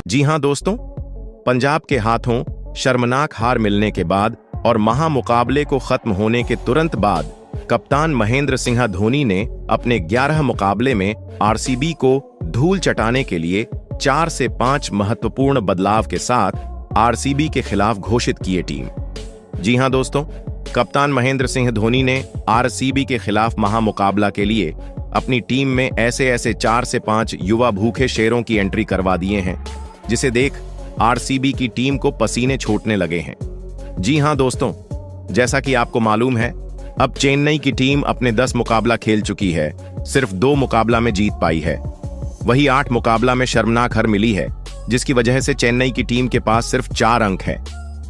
जी हां दोस्तों, पंजाब के हाथों शर्मनाक हार मिलने के बाद और महामुकाबले को खत्म होने के तुरंत बाद कप्तान महेंद्र सिंह धोनी ने अपने 11 मुकाबले में आरसीबी को धूल चटाने के लिए 4 से 5 महत्वपूर्ण बदलाव के साथ आरसीबी के खिलाफ घोषित किए टीम। जी हां दोस्तों, कप्तान महेंद्र सिंह धोनी ने आरसीबी के खिलाफ महामुकाबला के लिए अपनी टीम में ऐसे 4 से 5 युवा भूखे शेरों की एंट्री करवा दिए हैं, जिसे देख आरसीबी की टीम को पसीने छूटने लगे हैं। जी हां दोस्तों, जैसा कि आपको मालूम है, अब चेन्नई की टीम अपने 10 मुकाबला खेल चुकी है, सिर्फ 2 मुकाबला में जीत पाई है। वही 8 मुकाबला में शर्मनाक हार मिली है, जिसकी वजह से चेन्नई की टीम के पास सिर्फ 4 अंक है।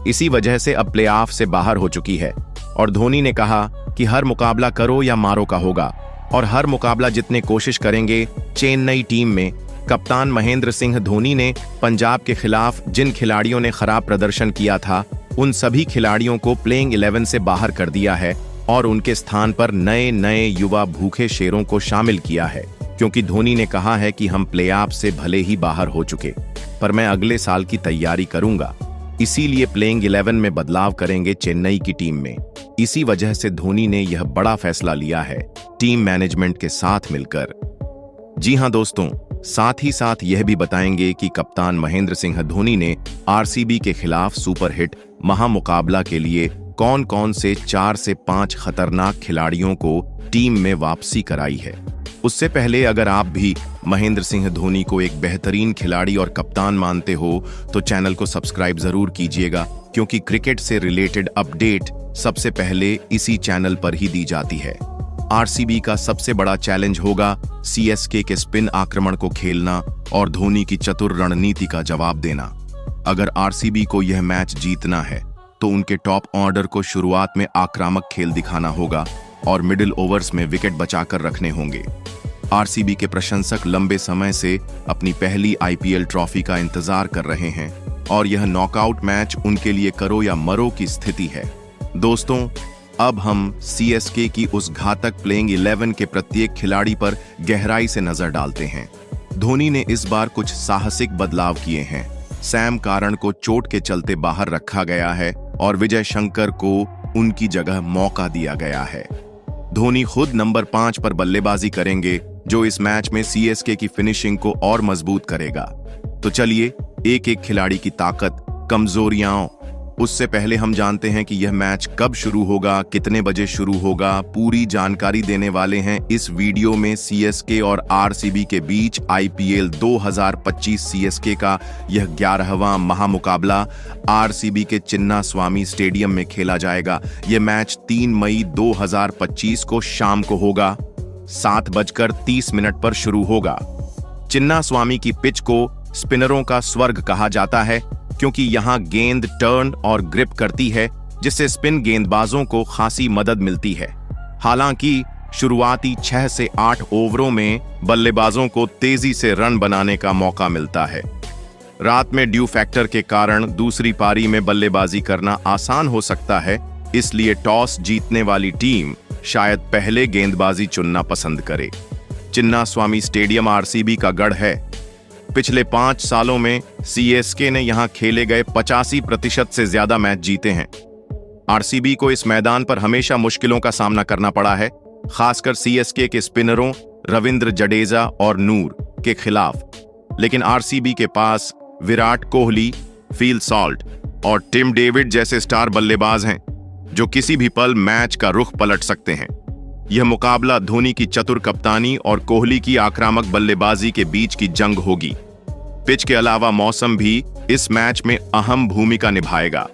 इसी वजह से अब प्लेऑफ से बाहर हो चुकी है और धोनी ने कहा कि हर मुकाबला करो या मारो का होगा और हर मुकाबला जितने कोशिश करेंगे। चेन्नई टीम में कप्तान महेंद्र सिंह धोनी ने पंजाब के खिलाफ जिन खिलाड़ियों ने खराब प्रदर्शन किया था, उन सभी खिलाड़ियों को प्लेइंग 11 से बाहर कर दिया है और उनके स्थान पर नए युवा भूखे शेरों को शामिल किया है, क्योंकि धोनी ने कहा है कि हम प्लेऑफ से भले ही बाहर हो चुके, पर मैं अगले साल की तैयारी करूंगा, इसीलिए प्लेइंग 11 में बदलाव करेंगे चेन्नई की टीम में। इसी वजह से धोनी ने यह बड़ा फैसला लिया है टीम मैनेजमेंट के साथ मिलकर। जी हां दोस्तों, साथ ही साथ यह भी बताएंगे कि कप्तान महेंद्र सिंह धोनी ने आरसीबी के खिलाफ सुपरहिट महामुकाबला के लिए कौन कौन से 4 से 5 खतरनाक खिलाड़ियों को टीम में वापसी कराई है। उससे पहले अगर आप भी महेंद्र सिंह धोनी को एक बेहतरीन खिलाड़ी और कप्तान मानते हो तो चैनल को सब्सक्राइब जरूर कीजिएगा, क्योंकि क्रिकेट से रिलेटेड अपडेट सबसे पहले इसी चैनल पर ही दी जाती है। आरसीबी का सबसे बड़ा चैलेंज होगा सीएसके के स्पिन आक्रमण को खेलना और धोनी की चतुर रणनीति का जवाब देना। अगर आरसीबी को यह मैच जीतना है तो उनके टॉप ऑर्डर को शुरुआत में आक्रामक खेल दिखाना होगा और मिडिल ओवर्स में विकेट बचाकर रखने होंगे। आरसीबी के प्रशंसक लंबे समय से अपनी पहली आईपीएल ट्रॉफी का इंतजार कर रहे हैं और यह नॉकआउट मैच उनके लिए करो या मरो की स्थिति है। दोस्तों, अब हम सीएसके की उस घातक प्लेइंग 11 के प्रत्येक खिलाड़ी पर गहराई से नजर डालते हैं। धोनी ने इस बार कुछ साहसिक बदलाव किए हैं। सैम कारण को चोट के चलते बाहर रखा गया है और विजय शंकर को उनकी जगह मौका दिया गया है। धोनी खुद नंबर 5 पर बल्लेबाजी करेंगे, जो इस मैच में सीएसके की फिनिशिंग को और मजबूत करेगा। तो चलिए एक खिलाड़ी की ताकत, कमजोरियां, उससे पहले हम जानते हैं कि यह मैच कब शुरू होगा, कितने बजे शुरू होगा। पूरी जानकारी देने वाले हैं इस वीडियो में। सीएसके और आरसीबी के बीच आईपीएल 2025 सीएसके का यह 11वां महामुकाबला आरसीबी के चिन्नास्वामी स्टेडियम में खेला जाएगा। यह मैच 3 मई 2025 को शाम को होगा, 7:30 पर शुरू होगा। चिन्नास्वामी की पिच को स्पिनरों का स्वर्ग कहा जाता है, क्योंकि यहां गेंद टर्न और ग्रिप करती है, जिससे स्पिन गेंदबाजों को खासी मदद मिलती है। हालांकि शुरुआती 6 से 8 ओवरों में बल्लेबाजों को तेजी से रन बनाने का मौका मिलता है। रात में ड्यू फैक्टर के कारण दूसरी पारी में बल्लेबाजी करना आसान हो सकता है, इसलिए टॉस जीतने वाली टीम शायद पहले गेंदबाजी चुनना पसंद करे। चिन्नास्वामी स्टेडियम आरसीबी का गढ़ है। पिछले 5 सालों में सीएसके ने यहां खेले गए 85% से ज्यादा मैच जीते हैं। आरसीबी को इस मैदान पर हमेशा मुश्किलों का सामना करना पड़ा है, खासकर सीएसके के स्पिनरों रविंद्र जडेजा और नूर के खिलाफ। लेकिन आरसीबी के पास विराट कोहली, फील सॉल्ट और टिम डेविड जैसे स्टार बल्लेबाज हैं, जो किसी भी पल मैच का रुख पलट सकते हैं। यह मुकाबला धोनी की चतुर कप्तानी और कोहली की आक्रामक बल्लेबाजी के बीच की जंग होगी। पिच के अलावा मौसम भी इस मैच में अहम भूमिका निभाएगा।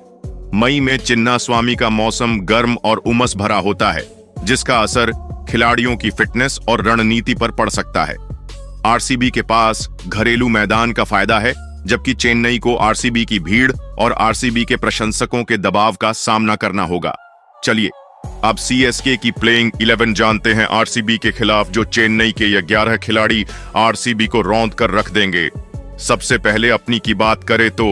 मई में चिन्नास्वामी का मौसम गर्म और उमस भरा होता है, जिसका असर खिलाड़ियों की फिटनेस और रणनीति पर पड़ सकता है। आरसीबी के पास घरेलू मैदान का फायदा है, जबकि चेन्नई को आरसीबी की भीड़ और आरसीबी के प्रशंसकों के दबाव का सामना करना होगा। चलिए अब सीएसके की प्लेइंग 11 जानते हैं आरसीबी के खिलाफ, जो चेन्नई के ये 11 खिलाड़ी आरसीबी को रौंद कर रख देंगे। सबसे पहले अपनी की बात करें तो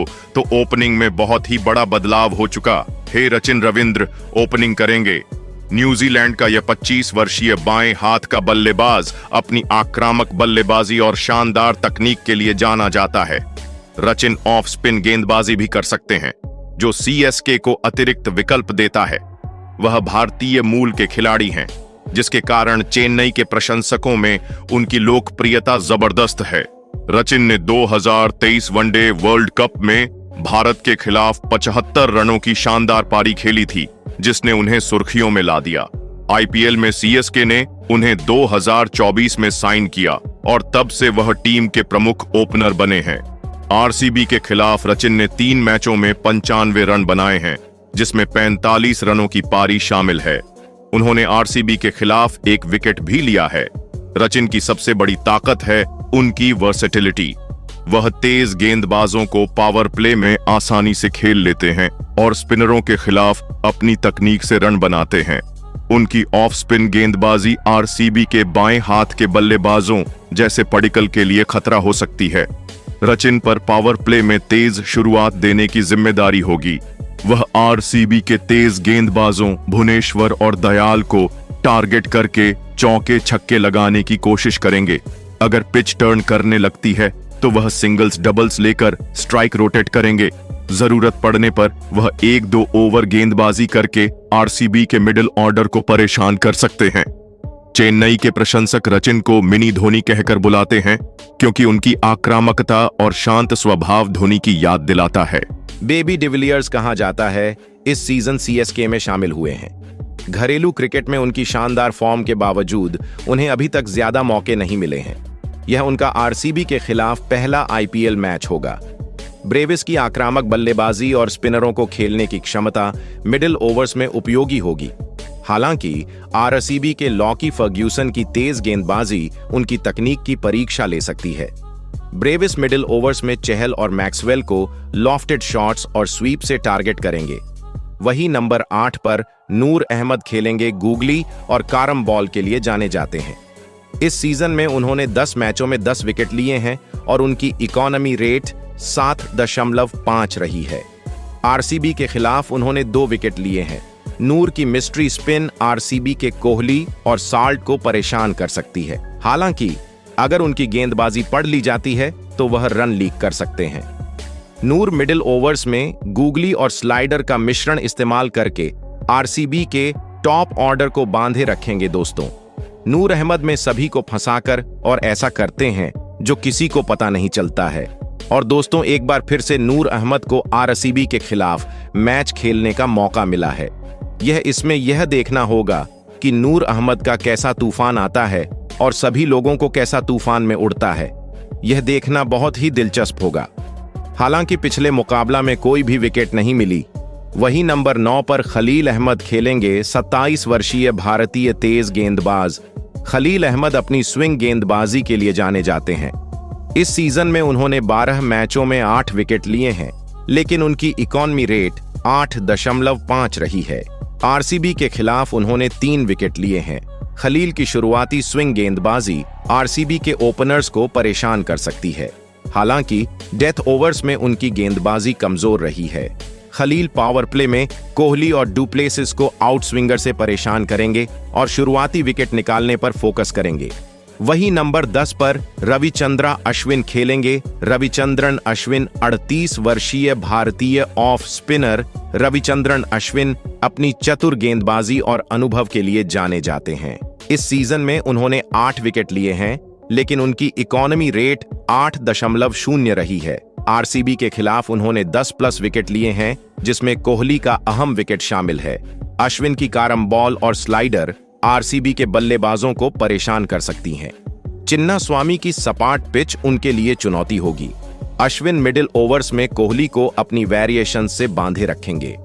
ओपनिंग में बहुत ही बड़ा बदलाव हो चुका है। रचिन रविंद्र ओपनिंग करेंगे। न्यूजीलैंड का यह 25 वर्षीय बाएं हाथ का बल्लेबाज अपनी आक्रामक बल्लेबाजी और शानदार तकनीक के लिए जाना जाता है। रचिन ऑफ स्पिन गेंदबाजी भी कर सकते हैं, जो सीएसके को अतिरिक्त विकल्प देता है। वह भारतीय मूल के खिलाड़ी हैं, जिसके कारण चेन्नई के प्रशंसकों में उनकी लोकप्रियता जबरदस्त है। रचिन ने 2023 वनडे वर्ल्ड कप में भारत के खिलाफ 75 रनों की शानदार पारी खेली थी, जिसने उन्हें सुर्खियों में ला दिया। आईपीएल में सीएसके ने उन्हें 2024 में साइन किया और तब से वह टीम के प्रमुख ओपनर बने हैं। आरसीबी के खिलाफ रचिन ने 3 मैचों में 95 रन बनाए हैं, जिसमें 45 रनों की पारी शामिल है। उन्होंने आरसीबी के खिलाफ 1 विकेट भी लिया है। रचिन की सबसे बड़ी ताकत है उनकी वर्सेटिलिटी। वह तेज गेंदबाजों को पावर प्ले में आसानी से खेल लेते हैं और स्पिनरों के खिलाफ अपनी तकनीक से रन बनाते हैं। उनकी ऑफ स्पिन गेंदबाजी आरसीबी के बाएं हाथ के बल्लेबाजों जैसे पडिक्कल के लिए खतरा हो सकती है। रचिन पर पावर प्ले में तेज शुरुआत देने की जिम्मेदारी होगी। वह आरसीबी के तेज गेंदबाजों भुवनेश्वर और दयाल को टारगेट करके चौके छक्के लगाने की कोशिश करेंगे। अगर पिच टर्न करने लगती है तो वह सिंगल्स डबल्स लेकर स्ट्राइक रोटेट करेंगे। जरूरत पड़ने पर वह 1-2 ओवर गेंदबाजी करके आरसीबी के मिडिल ऑर्डर को परेशान कर सकते हैं। चेन्नई के प्रशंसक रचिन को मिनी धोनी कहकर बुलाते हैं, क्योंकि उनकी आक्रामकता और शांत स्वभाव धोनी की याद दिलाता है। बेबी डिविलियर्स कहा जाता है, इस सीजन सीएसके में शामिल हुए हैं। घरेलू क्रिकेट में उनकी शानदार फॉर्म के बावजूद उन्हें अभी तक ज्यादा मौके नहीं मिले हैं। यह उनका आरसीबी के खिलाफ पहला आईपीएल मैच होगा। ब्रेविस की आक्रामक बल्लेबाजी और स्पिनरों को खेलने की क्षमता मिडिल ओवर्स में उपयोगी होगी। हालांकि आरसीबी के लॉकी फर्ग्यूसन की तेज गेंदबाजी उनकी तकनीक की परीक्षा ले सकती है। ब्रेविस मिडिल ओवर्स में चहल और मैक्सवेल को लॉफ्टेड शॉट्स और स्वीप से टारगेट करेंगे। वही नंबर 8 पर नूर अहमद खेलेंगे। गूगली और कारम बॉल के लिए जाने जाते हैं। इस सीजन में उन्होंने 10 मैचों में 10 विकेट लिए हैं और उनकी इकोनॉमी रेट 7.5 रही है। आरसीबी के खिलाफ उन्होंने 2 विकेट लिए हैं। नूर की मिस्ट्री स्पिन आरसीबी के कोहली और साल्ट को परेशान कर सकती है। हालांकि अगर उनकी गेंदबाजी पढ़ ली जाती है तो वह रन लीक कर सकते हैं। नूर मिडिल ओवर्स में गूगली और स्लाइडर का मिश्रण इस्तेमाल करके आरसीबी के टॉप ऑर्डर को बांधे रखेंगे। दोस्तों, नूर अहमद में सभी को फंसाकर और ऐसा करते हैं जो किसी को पता नहीं चलता है। और दोस्तों, एक बार फिर से नूर अहमद को आरसीबी के खिलाफ मैच खेलने का मौका मिला है। इसमें यह देखना होगा कि नूर अहमद का कैसा तूफान आता है और सभी लोगों को कैसा तूफान में उड़ता है। यह देखना बहुत ही दिलचस्प होगा। हालांकि पिछले मुकाबला में कोई भी विकेट नहीं मिली। वही नंबर 9 पर खलील अहमद खेलेंगे। 27 वर्षीय भारतीय तेज गेंदबाज खलील अहमद अपनी स्विंग गेंदबाजी के लिए जाने जाते हैं। इस सीजन में उन्होंने 12 मैचों में 8 विकेट लिए हैं, लेकिन उनकी इकोनॉमी रेट 8.5 रही है। आरसीबी के खिलाफ उन्होंने 3 विकेट लिए हैं। खलील की शुरुआती स्विंग गेंदबाजी आरसीबी के ओपनर्स को परेशान कर सकती है। हालांकि डेथ ओवर्स में उनकी गेंदबाजी कमजोर रही है। खलील पावर प्ले में कोहली और डुप्लेसिस को आउट स्विंगर से परेशान करेंगे और शुरुआती विकेट निकालने पर फोकस करेंगे। वही नंबर 10 पर रविचंद्रा अश्विन खेलेंगे। रविचंद्रन अश्विन 38 वर्षीय भारतीय ऑफ स्पिनर रविचंद्रन अश्विन अपनी चतुर गेंदबाजी और अनुभव के लिए जाने जाते हैं। इस सीजन में उन्होंने 8 विकेट लिए हैं, लेकिन उनकी इकोनॉमी रेट 8.0 रही है। आरसीबी के खिलाफ उन्होंने 10+ विकेट लिए हैं, जिसमें कोहली का अहम विकेट शामिल है। अश्विन की कारम बॉल और स्लाइडर आरसीबी के बल्लेबाजों को परेशान कर सकती हैं। चिन्नास्वामी की सपाट पिच उनके लिए चुनौती होगी। अश्विन मिडिल ओवर्स में कोहली को अपनी वेरिएशन से बांधे रखेंगे।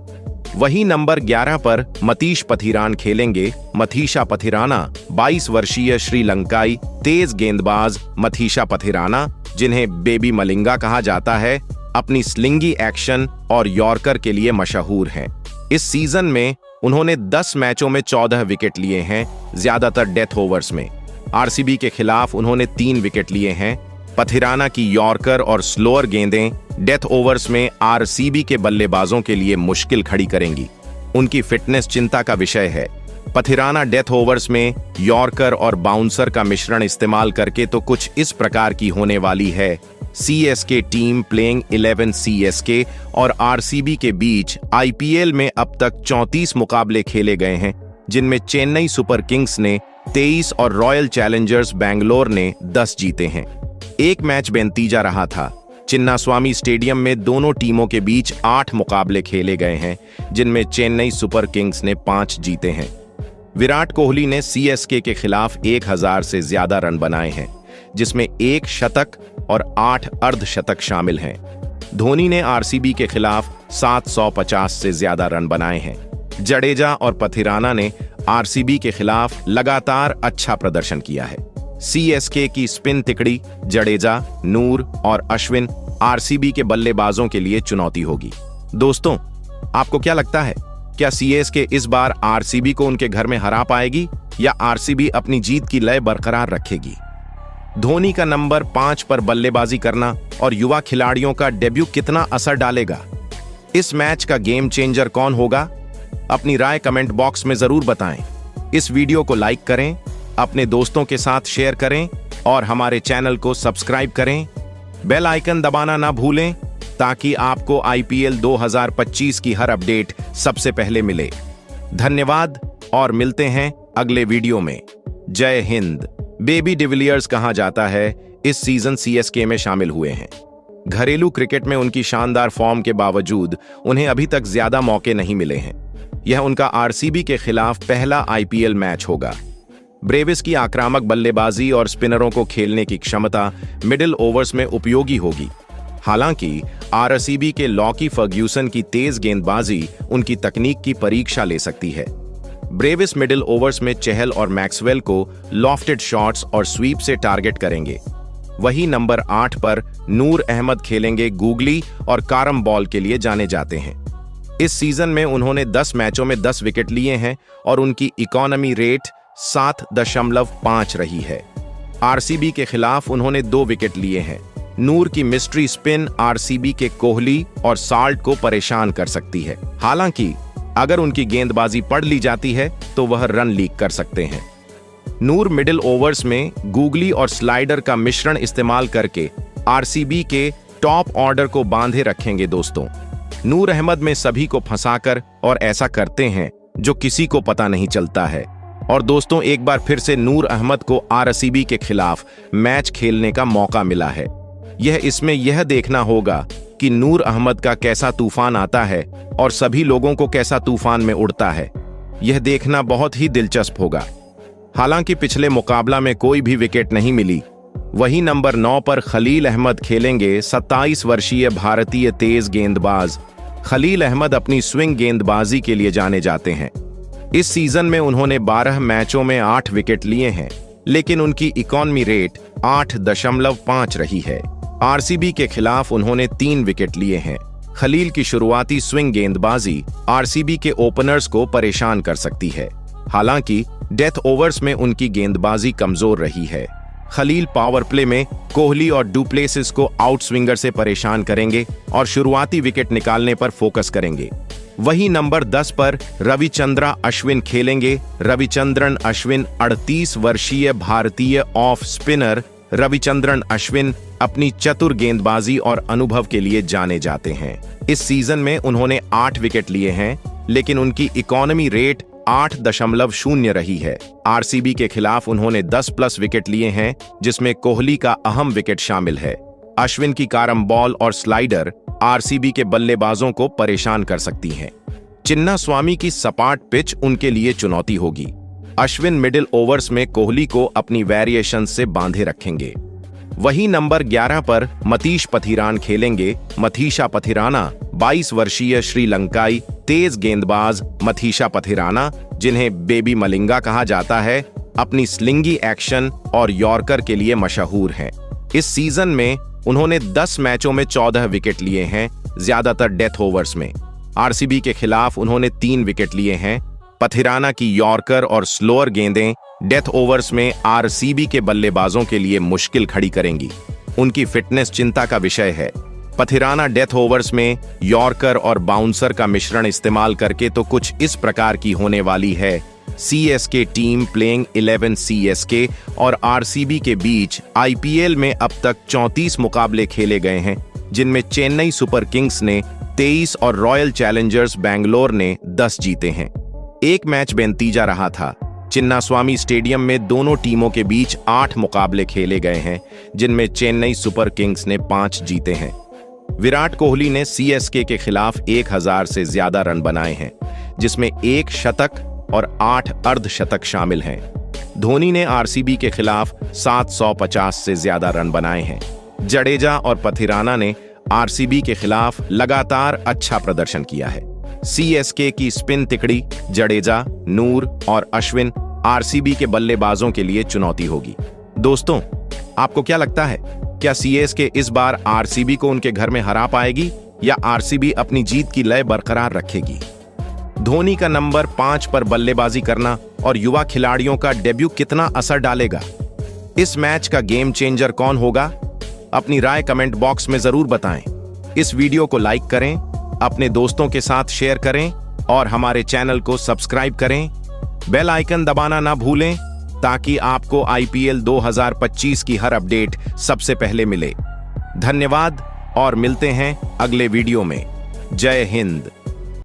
वही नंबर 11 पर मतीश पथिरान खेलेंगे। मथीशा पथिराना 22 वर्षीय श्रीलंकाई तेज गेंदबाज मथीशा पथिराना, जिन्हें बेबी मलिंगा कहा जाता है, अपनी स्लिंगी एक्शन और यॉर्कर के लिए मशहूर हैं। इस सीजन में उन्होंने 10 मैचों में 14 विकेट लिए हैं, ज्यादातर डेथ ओवर्स में। आरसीबी के खिलाफ उन्होंने 3 विकेट लिए हैं। पथिराना की यॉर्कर और स्लोअर गेंदें डेथ ओवर्स में आरसीबी के बल्लेबाजों के लिए मुश्किल खड़ी करेंगी। उनकी फिटनेस चिंता का विषय है। पथिराना डेथ ओवर्स में यॉर्कर और बाउंसर का मिश्रण इस्तेमाल करके तो कुछ इस प्रकार की होने वाली है। CSK टीम प्लेइंग 11 CSK और RCB के बीच IPL में अब तक 34 मुकाबले खेले गए हैं, जिनमें चेन्नई सुपर किंग्स ने 23 और रॉयल चैलेंजर्स बैंगलोर ने 10 जीते हैं। एक मैच बेनतीजा रहा था। चिन्नास्वामी स्टेडियम में दोनों टीमों के बीच 8 मुकाबले खेले गए हैं, जिनमें चेन्नई सुपर किंग्स ने 5 जीते हैं। विराट कोहली ने CSK के खिलाफ 1000 से ज्यादा रन बनाए हैं, जिसमें 1 शतक और 8 अर्धशतक शामिल हैं। धोनी ने RCB के खिलाफ 750 से ज्यादा रन बनाए हैं। जडेजा और पथिराना ने RCB के खिलाफ लगातार अच्छा प्रदर्शन किया है। CSK की स्पिन तिकड़ी जडेजा, नूर और अश्विन RCB के बल्लेबाजों के लिए चुनौती होगी। दोस्तों, आपको क्या लगता है, क्या CSK इस बार RCB को उनके घर में हरा पाएगी या RCB अपनी जीत की लय बरकरार रखेगी? धोनी का नंबर 5 पर बल्लेबाजी करना और युवा खिलाड़ियों का डेब्यू कितना असर डालेगा? इस मैच का गेम चेंजर कौन होगा? अपनी राय कमेंट बॉक्स में जरूर बताएं। इस वीडियो को लाइक करें, अपने दोस्तों के साथ शेयर करें और हमारे चैनल को सब्सक्राइब करें। बेल आइकन दबाना ना भूलें ताकि आपको IPL 2025 की हर अपडेट सबसे पहले मिले। धन्यवाद और मिलते हैं अगले वीडियो में। जय हिंद। बेबी डिविलियर्स कहा जाता है, इस सीजन CSK में शामिल हुए हैं। घरेलू क्रिकेट में उनकी शानदार फॉर्म के बावजूद उन्हें अभी तक ज्यादा मौके नहीं मिले हैं। यह उनका RCB के खिलाफ पहला IPL मैच होगा। ब्रेविस की आक्रामक बल्लेबाजी और स्पिनरों को खेलने की क्षमता मिडिल ओवर्स में उपयोगी होगी। हालांकि RCB के लॉकी फर्ग्यूसन की तेज गेंदबाजी उनकी तकनीक की परीक्षा ले सकती है। ब्रेविस मिडिल ओवर्स में चहल और मैक्सवेल को लॉफ्टेड शॉट्स और स्वीप से टारगेट करेंगे। वही नंबर 8 पर नूर अहमद खेलेंगे, गूगली और कारम बॉल के लिए जाने जाते हैं। इस सीजन में उन्होंने 10 मैचों में 10 विकेट लिए हैं और उनकी इकोनॉमी रेट 7.5 रही है। RCB के खिलाफ उन्होंने 2 विकेट लिए हैं। नूर की मिस्ट्री स्पिन RCB के कोहली और साल्ट को परेशान कर सकती है। हालांकि अगर उनकी गेंदबाजी पढ़ ली जाती है तो वह रन लीक कर सकते हैं। नूर मिडिल ओवर्स में गूगली और स्लाइडर का मिश्रण इस्तेमाल करके RCB के टॉप ऑर्डर को बांधे रखेंगे। दोस्तों, नूर अहमद में सभी को फंसाकर और ऐसा करते हैं जो किसी को पता नहीं चलता है। और दोस्तों, एक बार फिर से नूर अहमद को RCB के खिलाफ मैच खेलने का मौका मिला है। इसमें यह देखना होगा कि नूर अहमद का कैसा तूफान आता है और सभी लोगों को कैसा तूफान में उड़ता है। यह देखना बहुत ही दिलचस्प होगा। हालांकि पिछले मुकाबला में कोई भी विकेट नहीं मिली। वही नंबर 9 पर खलील अहमद खेलेंगे, 27 वर्षीय भारतीय तेज गेंदबाज। खलील अहमद अपनी स्विंग गेंदबाजी के लिए जाने जाते हैं। इस सीजन में उन्होंने 12 मैचों में 8 विकेट लिए हैं, लेकिन उनकी इकोनॉमी रेट 8.5 रही है। RCB के खिलाफ उन्होंने 3 विकेट लिए हैं। खलील की शुरुआती स्विंग गेंदबाजी RCB के ओपनर्स को परेशान कर सकती है। हालांकि डेथ ओवर्स में उनकी गेंदबाजी कमजोर रही है। खलील पावर प्ले में कोहली और डुप्लेसिस को आउट स्विंगर से परेशान करेंगे और शुरुआती विकेट निकालने पर फोकस करेंगे। वही नंबर 10 पर रविचंद्रा अश्विन खेलेंगे। रविचंद्रन अश्विन 38 वर्षीय भारतीय ऑफ स्पिनर। रविचंद्रन अश्विन अपनी चतुर गेंदबाजी और अनुभव के लिए जाने जाते हैं। इस सीजन में उन्होंने 8 विकेट लिए हैं, लेकिन उनकी इकोनॉमी रेट 8.0 रही है। RCB के खिलाफ उन्होंने 10+ विकेट लिए हैं, जिसमें कोहली का अहम विकेट शामिल है। अश्विन की कारम बॉल और स्लाइडर RCB के बल्लेबाजों को परेशान कर सकती हैं। चिन्नास्वामी की सपाट पिच उनके लिए चुनौती होगी। अश्विन मिडिल ओवर्स में कोहली को अपनी वेरिएशन से बांधे रखेंगे। वही नंबर 11 पर मतीश पथिरान खेलेंगे। मथीशा पथिराना 22 वर्षीय श्रीलंकाई तेज गेंदबाज। मथीशा पथिराना, जिन्हें बेबी मलिंगा कहा जाता है, अपनी स्लिंगी एक्शन और यॉर्कर के लिए मशहूर हैं। इस सीजन में उन्होंने 10 मैचों में 14 विकेट लिए हैं, ज्यादातर डेथ ओवर्स में। RCB के खिलाफ उन्होंने 3 विकेट लिए हैं। पथिराना की यॉर्कर और स्लोअर गेंदें डेथ ओवर्स में RCB के बल्लेबाजों के लिए मुश्किल खड़ी करेंगी। उनकी फिटनेस चिंता का विषय है। पथिराना डेथ ओवर्स में यॉर्कर और बाउंसर का मिश्रण इस्तेमाल करके तो कुछ इस प्रकार की होने वाली है। CSK टीम प्लेइंग 11 CSK और RCB के बीच IPL में अब तक 34 मुकाबले खेले गए हैं, जिनमें चेन्नई सुपर किंग्स ने 23 और रॉयल चैलेंजर्स बैंगलोर ने 10 जीते हैं। एक मैच बेनतीजा रहा था। चिन्नास्वामी स्टेडियम में दोनों टीमों के बीच 8 मुकाबले खेले गए हैं, जिनमें चेन्नई सुपर किंग्स ने 5 जीते हैं। विराट कोहली ने CSK के खिलाफ 1000 से ज्यादा रन बनाए हैं, जिसमें 1 शतक और 8 अर्धशतक शामिल हैं। धोनी ने RCB के खिलाफ 750 से ज्यादा रन बनाए हैं। जडेजा और पथिराना ने RCB के खिलाफ लगातार अच्छा प्रदर्शन किया है। CSK की स्पिन तिकड़ी जडेजा, नूर और अश्विन RCB के बल्लेबाजों के लिए चुनौती होगी। दोस्तों, आपको क्या लगता है, क्या CSK इस बार RCB को उनके घर में हरा पाएगी या RCB अपनी जीत की लय बरकरार रखेगी? धोनी का नंबर 5 पर बल्लेबाजी करना और युवा खिलाड़ियों का डेब्यू कितना असर डालेगा? इस मैच का गेम चेंजर कौन होगा? अपनी राय कमेंट बॉक्स में जरूर बताएं। इस वीडियो को लाइक करें, अपने दोस्तों के साथ शेयर करें और हमारे चैनल को सब्सक्राइब करें। बेल आइकन दबाना ना भूलें ताकि आपको IPL 2025 की हर अपडेट सबसे पहले मिले। धन्यवाद और मिलते हैं अगले वीडियो में। जय हिंद।